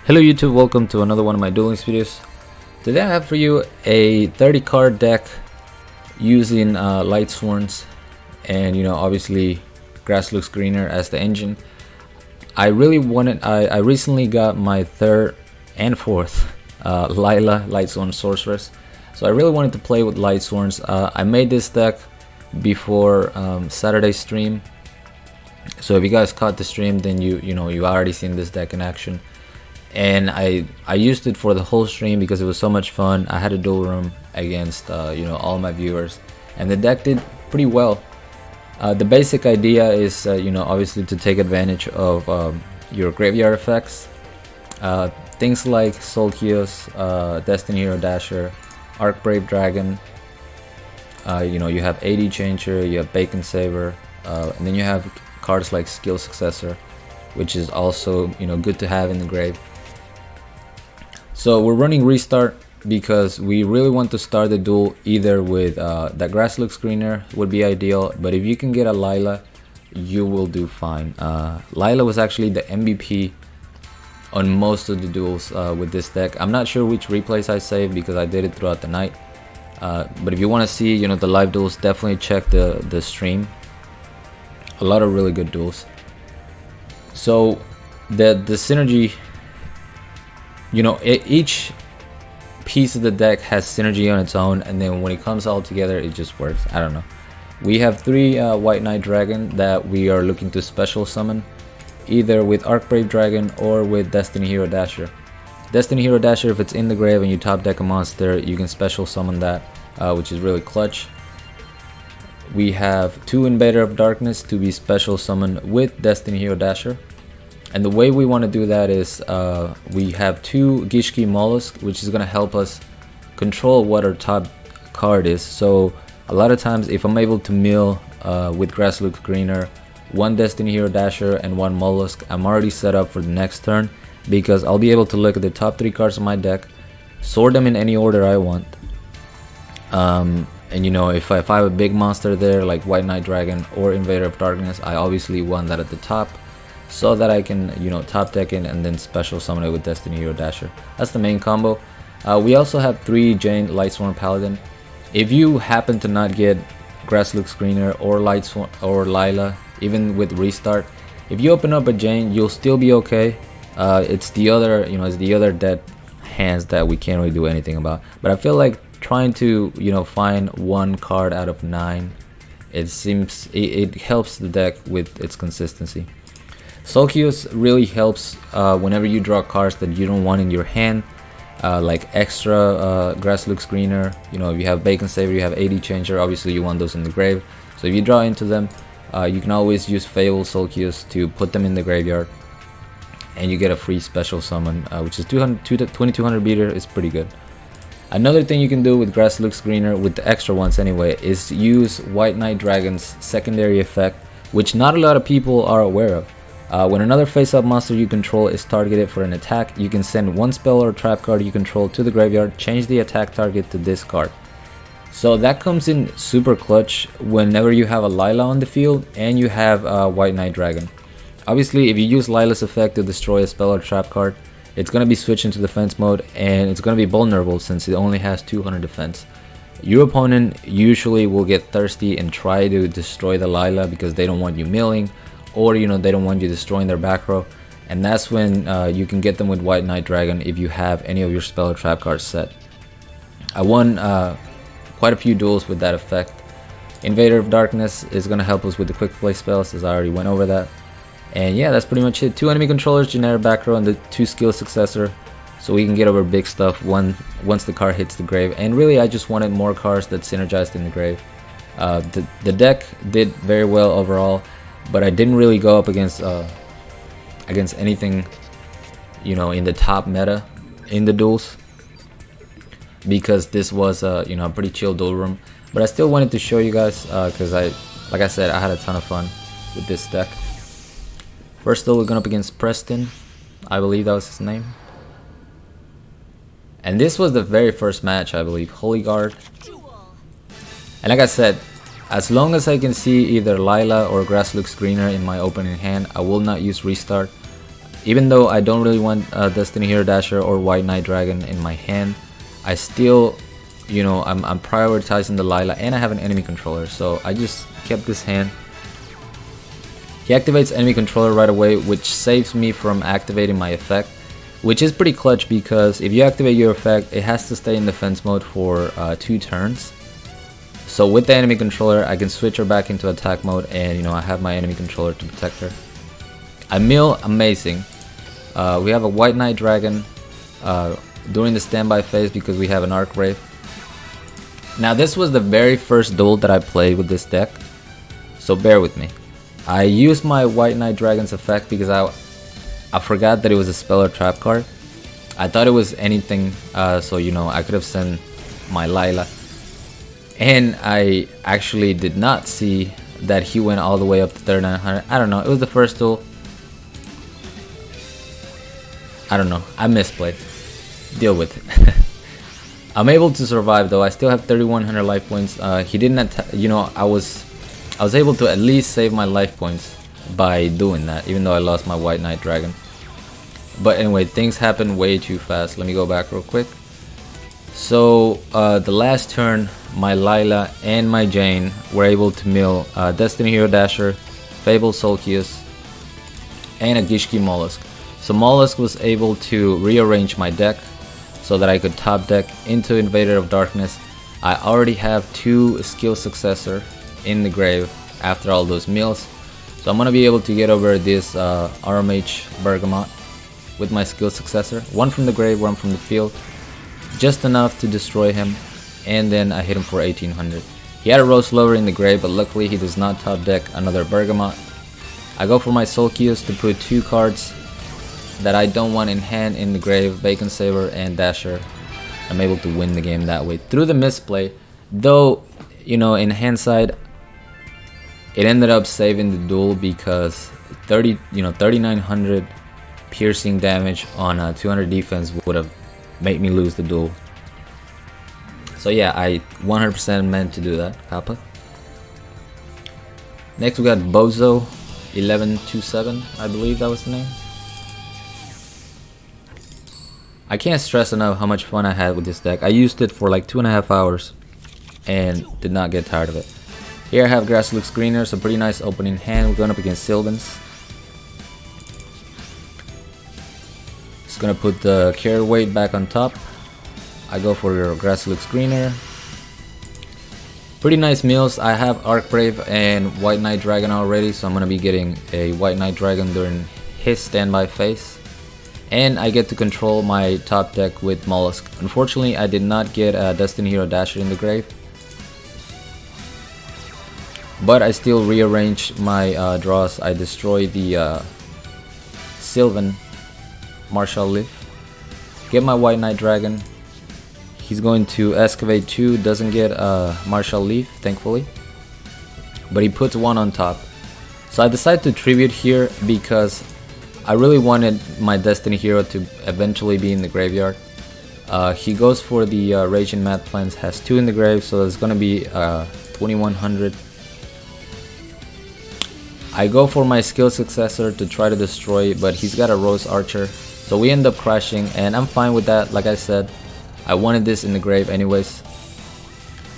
Hello YouTube, welcome to another one of my dueling videos. Today I have for you a 30 card deck using Light Sworns and obviously grass looks greener as the engine. I recently got my third and fourth Lila Light Sworn Sorceress, so I really wanted to play with Light Sworns. I made this deck before Saturday's stream, so if you guys caught the stream, then you already seen this deck in action. And I used it for the whole stream because it was so much fun. I had a duel room against all my viewers, and the deck did pretty well. The basic idea is obviously to take advantage of your graveyard effects, things like Soul Kiosk, Destiny Hero Dasher, Arc Brave Dragon. You have AD Changer, you have Bacon Saver, and then you have cards like Skill Successor, which is also good to have in the grave. So we're running Restart because we really want to start the duel either with that grass looks greener would be ideal, but if you can get a Lila, you will do fine. Lila was actually the MVP on most of the duels with this deck. I'm not sure which replays I saved because I did it throughout the night, but if you want to see the live duels, definitely check the stream. A lot of really good duels. So the synergy, each piece of the deck has synergy on its own, and then when it comes all together, it just works. I don't know. We have 3 White Knight Dragon that we are looking to special summon, either with Arc Brave Dragon or with Destiny Hero Dasher. Destiny Hero Dasher, if it's in the grave and you top deck a monster, you can special summon that, which is really clutch. We have 2 Invader of Darkness to be special summoned with Destiny Hero Dasher. And the way we want to do that is we have 2 Gishki Mollusk, which is going to help us control what our top card is. So a lot of times if I'm able to mill with Grass Looks Greener, 1 Destiny Hero Dasher and 1 Mollusk, I'm already set up for the next turn because I'll be able to look at the top 3 cards of my deck, sort them in any order I want. And if I have a big monster there like White Knight Dragon or Invader of Darkness, I obviously want that at the top, so that I can top deck it and then special summon it with Destiny Hero Dasher. That's the main combo. We also have 3 Jane Light Sworn Paladin. If you happen to not get Grass Looks Greener or Light Sworn or Lila, even with Restart, if you open up a Jane, you'll still be okay. It's the other it's the other dead hands that we can't really do anything about. But I feel like trying to find 1 card out of 9, it helps the deck with its consistency. Soul Kiosk really helps whenever you draw cards that you don't want in your hand, like extra Grass Looks Greener. If you have Bacon Saver, you have AD Changer, obviously you want those in the grave. So if you draw into them, you can always use Fable Soul Kiosk to put them in the graveyard, and you get a free special summon, which is 2200 beater. Is pretty good. Another thing you can do with Grass Looks Greener, with the extra ones anyway, is use White Knight Dragon's secondary effect, which not a lot of people are aware of. When another face-up monster you control is targeted for an attack, you can send 1 spell or trap card you control to the graveyard, change the attack target to this card. So that comes in super clutch whenever you have a Lila on the field and you have a White Knight Dragon. Obviously, if you use Lila's effect to destroy a spell or trap card, it's going to be switched into defense mode, and it's going to be vulnerable since it only has 200 defense. Your opponent usually will get thirsty and try to destroy the Lila because they don't want you milling, or they don't want you destroying their back row, and that's when you can get them with White Knight Dragon if you have any of your spell or trap cards set. I won quite a few duels with that effect. Invader of Darkness is going to help us with the quick play spells, as I already went over that. And yeah, that's pretty much it. 2 enemy controllers, generic back row, and the 2 skill successor, so we can get over big stuff once the card hits the grave. And really I just wanted more cards that synergized in the grave. The deck did very well overall, but I didn't really go up against anything in the top meta in the duels, because this was a pretty chill duel room. But I still wanted to show you guys because like I said, I had a ton of fun with this deck. First duel, we're going up against Preston, I believe that was his name, and this was the very first match, I believe. Holy Guard. And like I said, as long as I can see either Lila or Grass Looks Greener in my opening hand, I will not use Restart. Even though I don't really want Destiny Hero Dasher or White Knight Dragon in my hand, I still, you know, I'm prioritizing the Lila, and I have an enemy controller, so I just kept this hand. He activates enemy controller right away, which saves me from activating my effect, which is pretty clutch because if you activate your effect, it has to stay in defense mode for 2 turns. So with the enemy controller, I can switch her back into attack mode, and you know, I have my enemy controller to protect her. I mill amazing. We have a White Knight Dragon during the standby phase because we have an Arc Wraith. Now this was the very first duel that I played with this deck, so bear with me. I used my White Knight Dragon's effect because I forgot that it was a spell or trap card. I thought it was anything, so you know, I could have sent my Lila. And I actually did not see that he went all the way up to 3900. I don't know, it was the first duel. I don't know, I misplayed. Deal with it. I'm able to survive though. I still have 3100 life points. He didn't, you know, I was able to at least save my life points by doing that, even though I lost my White Knight Dragon. But anyway, things happen way too fast. Let me go back real quick. So the last turn, my Lila and my Jane were able to mill Destiny Hero Dasher, Fable Solkius, and a Gishki Mollusk. So Mollusk was able to rearrange my deck so that I could top deck into Invader of Darkness. I already have 2 skill successor in the grave after all those mills, so I'm gonna be able to get over this RMH Bergamot with my skill successor. 1 from the grave, 1 from the field, just enough to destroy him, and then I hit him for 1800. He had a Rose Lover in the grave, but luckily he does not top deck another Bergamot. I go for my Solkius to put 2 cards that I don't want in hand in the grave, Bacon Saber and Dasher. I'm able to win the game that way through the misplay, though, you know, in hindsight, it ended up saving the duel because 3900 piercing damage on 200 defense would have made me lose the duel. So yeah, I 100% meant to do that, Kappa. Next we got Bozo 1127, I believe that was the name. I can't stress enough how much fun I had with this deck. I used it for like 2.5 hours and did not get tired of it. Here I have Grass Looks Greener, so pretty nice opening hand. We're going up against Sylvans. Just gonna put the carry weight back on top. I go for your Grass Looks Greener. Pretty nice meals. I have Arc Brave and White Knight Dragon already, so I'm gonna be getting a White Knight Dragon during his standby phase. And I get to control my top deck with Mollusk. Unfortunately, I did not get a Destiny Hero Dasher in the grave, but I still rearranged my draws. I destroyed the Sylvan Martial Leaf. Get my White Knight Dragon. He's going to excavate 2, doesn't get a Martial Leaf, thankfully, but he puts 1 on top. So I decided to tribute here because I really wanted my Destiny Hero to eventually be in the graveyard. He goes for the Raging Mad Plants, has 2 in the grave, so there's gonna be 2100. I go for my skill successor to try to destroy, but he's got a Rose Archer, so we end up crashing, and I'm fine with that. Like I said, I wanted this in the grave anyways.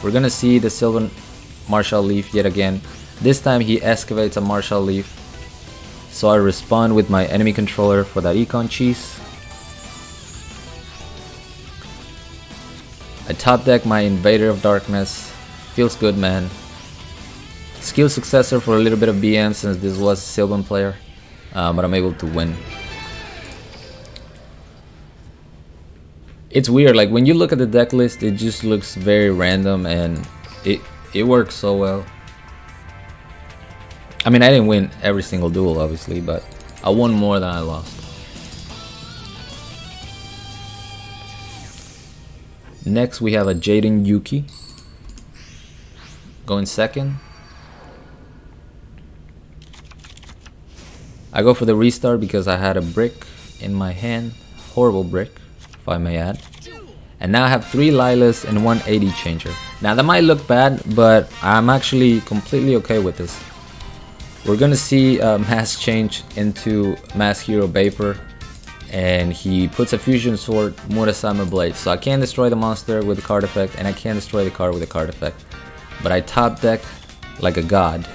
We're gonna see the Sylvan Martial Leaf yet again. This time he excavates a Martial Leaf, so I respond with my enemy controller for that Econ Cheese. I top deck my Invader of Darkness. Feels good, man. Skill successor for a little bit of BM since this was a Sylvan player, but I'm able to win. It's weird, like when you look at the deck list, it just looks very random, and it works so well. I mean, I didn't win every single duel, obviously, but I won more than I lost. Next, we have a Jaden Yuki going second. I go for the restart because I had a brick in my hand. Horrible brick, if I may add. And now I have 3 Lilas and 1 AD changer. Now that might look bad, but I'm actually completely okay with this. we're gonna see Mask change into Mask Hero Vapor, and he puts a Fusion Sword, Murasame Blade. So I can't destroy the monster with the card effect, and I can't destroy the card with the card effect. But I top deck like a god.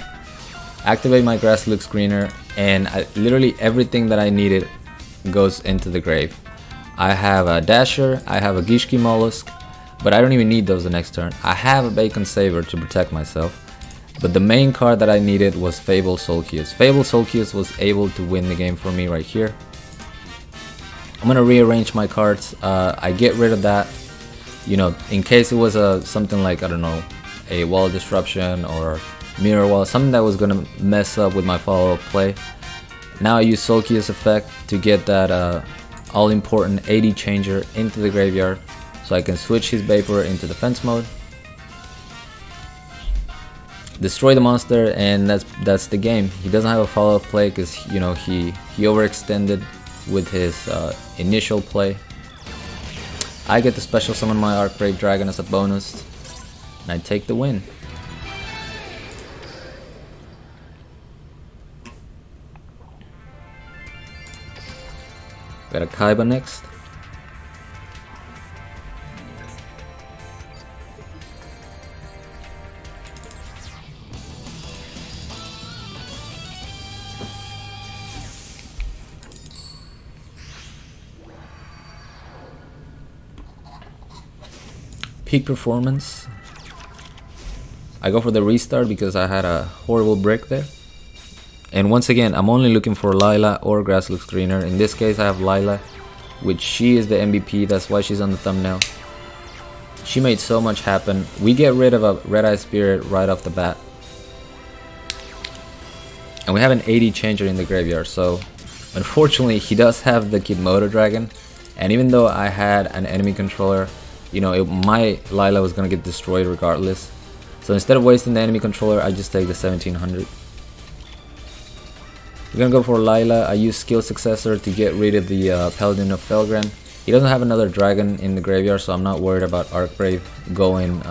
Activate my Grass Looks Greener, and literally everything that I needed goes into the grave. I have a Dasher, I have a Gishki Mollusk, but I don't even need those the next turn. I have a Bacon Saber to protect myself. But the main card that I needed was Fable Solkius. Fable Solkius was able to win the game for me right here. I'm gonna rearrange my cards. I get rid of that, you know, in case it was something like, I don't know, a Wall Disruption or Mirror Wall, something that was gonna mess up with my follow-up play. Now I use Solkius effect to get that all-important AD changer into the graveyard, so I can switch his Vapor into defense mode, destroy the monster, and that's the game. He doesn't have a follow-up play because, you know, he overextended with his initial play. I get to special summon my Archgrave Dragon as a bonus, and I take the win. Got a Kaiba next. Peak performance. I go for the restart because I had a horrible break there. And once again, I'm only looking for Lila or Grass Looks Greener. In this case, I have Lila, which she is the MVP. That's why she's on the thumbnail. She made so much happen. We get rid of a Red Eye Spirit right off the bat. And we have an AD changer in the graveyard. So, unfortunately, he does have the Kidmodo Dragon. And even though I had an enemy controller, you know, my Lila was going to get destroyed regardless. So instead of wasting the enemy controller, I just take the 1700. We're going to go for Lila. I use Skill Successor to get rid of the Paladin of Felgren. He doesn't have another dragon in the graveyard, so I'm not worried about Archgrave going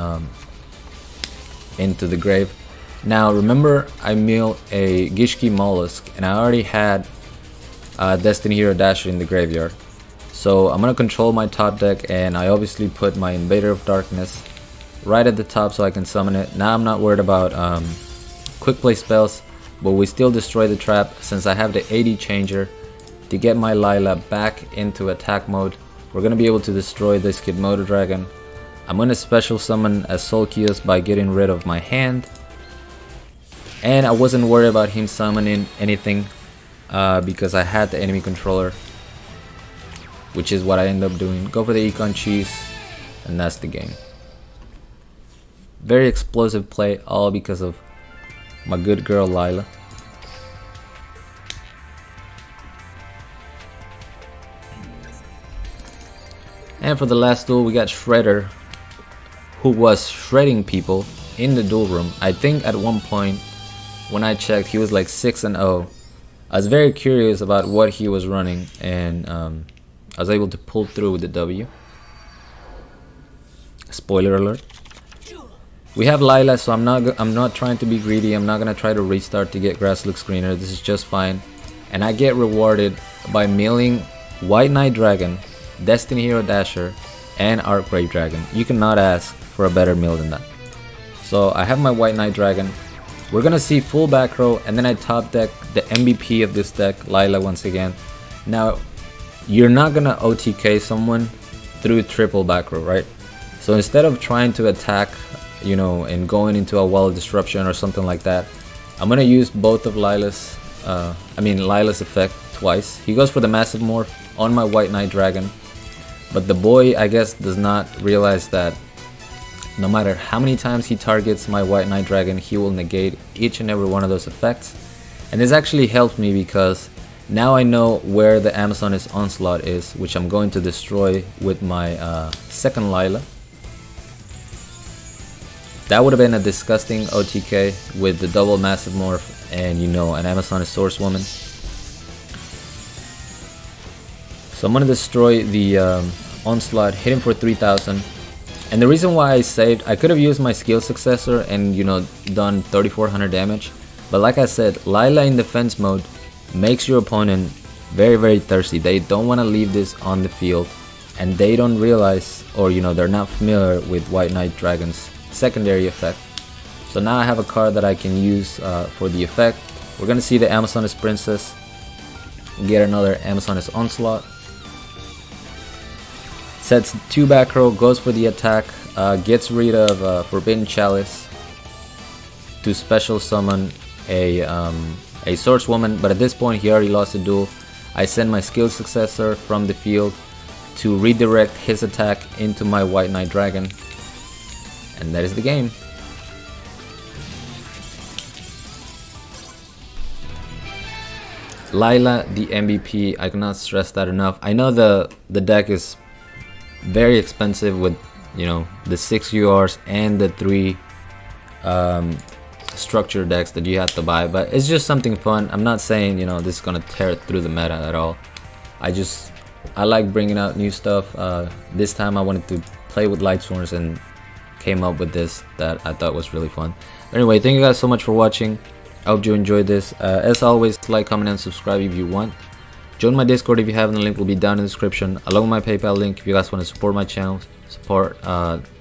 into the grave. Now remember, I mill a Gishki Mollusk, and I already had Destiny Hero Dasher in the graveyard. So I'm gonna control my top deck, and I obviously put my Invader of Darkness right at the top so I can summon it. Now I'm not worried about quick play spells, but we still destroy the trap since I have the AD changer to get my Lila back into attack mode. We're gonna be able to destroy this Kidmodo Dragon. I'm gonna special summon a Solkius by getting rid of my hand, and I wasn't worried about him summoning anything because I had the enemy controller, which is what I end up doing. Go for the Econ Cheese, and that's the game. Very explosive play, all because of my good girl Lila. And for the last duel, we got Shredder, who was shredding people in the duel room. I think at one point, when I checked, he was like 6-0. I was very curious about what he was running, and I was able to pull through with the W. Spoiler alert. We have Lila, so I'm not trying to be greedy. I'm not gonna try to restart to get Grass Looks Greener. This is just fine, and I get rewarded by milling White Knight Dragon, Destiny Hero Dasher, and Archgrave Dragon. You cannot ask for a better mill than that. So I have my White Knight Dragon. We're gonna see full back row, and then I top deck the MVP of this deck, Lila, once again. Now, you're not gonna OTK someone through triple back row, right? So instead of trying to attack, you know, and going into a Wall of Disruption or something like that, I'm gonna use both of Lila's effect twice. He goes for the Massive Morph on my White Knight Dragon, but the boy, I guess, does not realize that no matter how many times he targets my White Knight Dragon, he will negate each and every one of those effects. And this actually helped me because now I know where the Amazoness Onslaught is, which I'm going to destroy with my second Lila. That would have been a disgusting OTK with the double Massive Morph and, you know, an Amazoness Swordswoman. So I'm going to destroy the Onslaught, hit him for 3000. And the reason why I saved, I could have used my Skill Successor and, you know, done 3400 damage. But like I said, Lila in defense mode makes your opponent very thirsty. They don't want to leave this on the field, and they don't realize, or you know, they're not familiar with White Knight Dragon's secondary effect. So now I have a card that I can use for the effect. We're gonna see the Amazoness Princess get another Amazoness Onslaught. Sets 2 back row, goes for the attack, gets rid of Forbidden Chalice to special summon a Swordswoman, but at this point he already lost the duel. I send my skill successor from the field to redirect his attack into my White Knight Dragon, and that is the game. Lila, the MVP, I cannot stress that enough. I know the deck is very expensive with, you know, the 6 URs and the 3 structure decks that you have to buy, but it's just something fun. I'm not saying, you know, this is gonna tear through the meta at all. I like bringing out new stuff. This time I wanted to play with Lightsworns and came up with this that I thought was really fun. But anyway, thank you guys so much for watching. I hope you enjoyed this. As always, like, comment, and subscribe if you want. Join my Discord if you haven't. The link will be down in the description, along with my PayPal link if you guys want to support my channel, support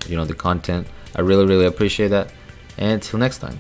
you know, the content. I really appreciate that. And until next time.